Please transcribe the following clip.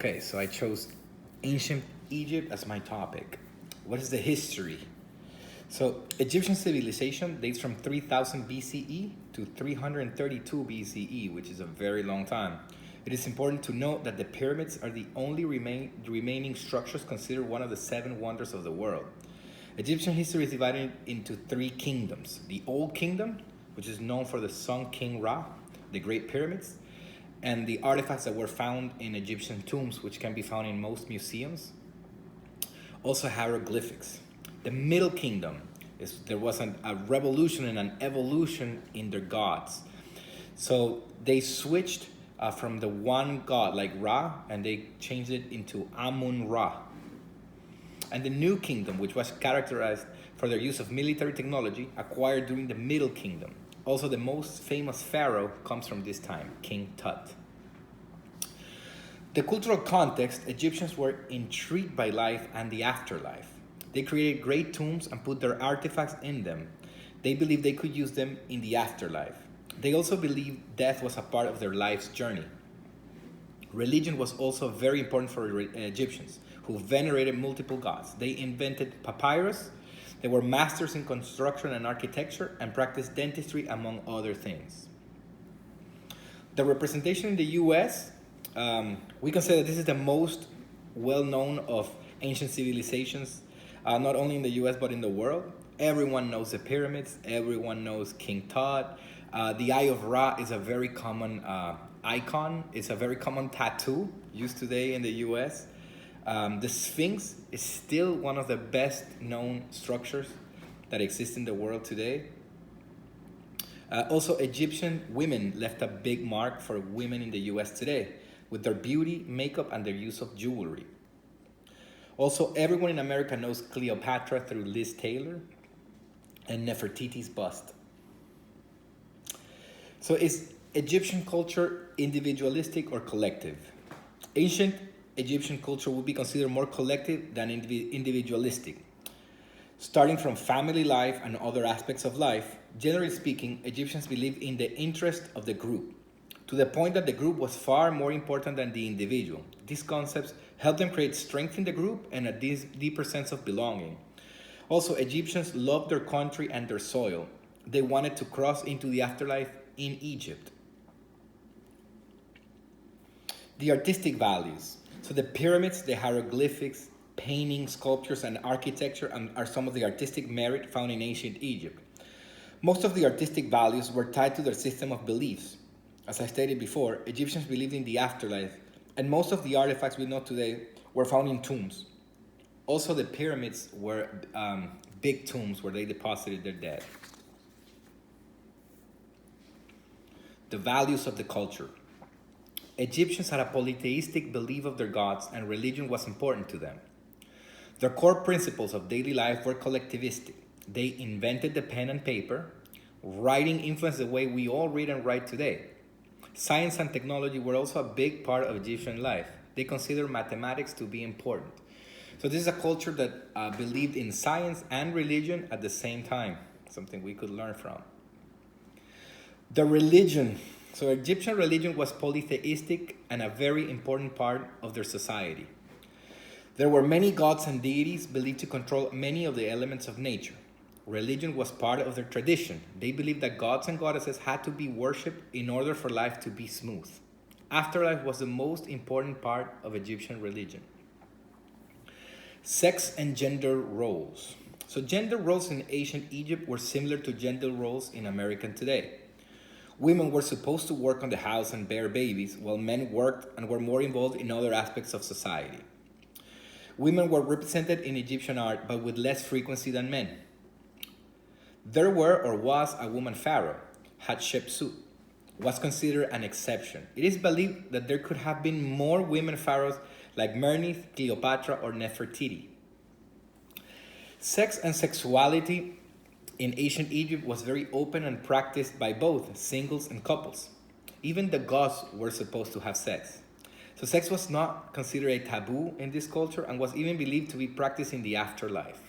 Okay, so I chose ancient Egypt as my topic. What is the history? So, Egyptian civilization dates from 3000 BCE to 332 BCE, which is a very long time. It is important to note that the pyramids are the only remaining structures considered one of the seven wonders of the world. Egyptian history is divided into three kingdoms. The Old Kingdom, which is known for the Sun King Ra, the Great Pyramids, and the artifacts that were found in Egyptian tombs, which can be found in most museums. Also hieroglyphics. The Middle Kingdom, there was a revolution and an evolution in their gods. So they switched from the one god like Ra, and they changed it into Amun-Ra. And the New Kingdom, which was characterized for their use of military technology, acquired during the Middle Kingdom. Also, the most famous pharaoh comes from this time, King Tut. The cultural context, Egyptians were intrigued by life and the afterlife. They created great tombs and put their artifacts in them. They believed they could use them in the afterlife. They also believed death was a part of their life's journey. Religion was also very important for Egyptians, who venerated multiple gods. They invented papyrus. They were masters in construction and architecture and practiced dentistry, among other things. The representation in the US, we can say that this is the most well-known of ancient civilizations, not only in the US but in the world. Everyone knows the pyramids. Everyone knows King Tut. The Eye of Ra is a very common icon. It's a very common tattoo used today in the US. The Sphinx is still one of the best known structures that exist in the world today. Also, Egyptian women left a big mark for women in the US today with their beauty, makeup, and their use of jewelry. Also, everyone in America knows Cleopatra through Liz Taylor and Nefertiti's bust. So is Egyptian culture individualistic or collective? Ancient Egyptian culture would be considered more collective than individualistic. Starting from family life and other aspects of life, generally speaking, Egyptians believed in the interest of the group, to the point that the group was far more important than the individual. These concepts helped them create strength in the group and a deeper sense of belonging. Also, Egyptians loved their country and their soil. They wanted to cross into the afterlife in Egypt. The artistic values. So the pyramids, the hieroglyphics, paintings, sculptures, and architecture are some of the artistic merit found in ancient Egypt. Most of the artistic values were tied to their system of beliefs. As I stated before, Egyptians believed in the afterlife, and most of the artifacts we know today were found in tombs. Also, the pyramids were big tombs where they deposited their dead. The values of the culture. Egyptians had a polytheistic belief of their gods, and religion was important to them. Their core principles of daily life were collectivistic. They invented the pen and paper. Writing influenced the way we all read and write today. Science and technology were also a big part of Egyptian life. They considered mathematics to be important. So this is a culture that believed in science and religion at the same time, something we could learn from. The religion. So Egyptian religion was polytheistic and a very important part of their society. There were many gods and deities believed to control many of the elements of nature. Religion was part of their tradition. They believed that gods and goddesses had to be worshipped in order for life to be smooth. Afterlife was the most important part of Egyptian religion. Sex and gender roles. So gender roles in ancient Egypt were similar to gender roles in America today. Women were supposed to work on the house and bear babies, while men worked and were more involved in other aspects of society. Women were represented in Egyptian art, but with less frequency than men. There were or was a woman pharaoh, Hatshepsut, was considered an exception. It is believed that there could have been more women pharaohs like Mernith, Cleopatra, or Nefertiti. Sex and sexuality in ancient Egypt was very open and practiced by both singles and couples. Even the gods were supposed to have sex. So sex was not considered a taboo in this culture and was even believed to be practiced in the afterlife.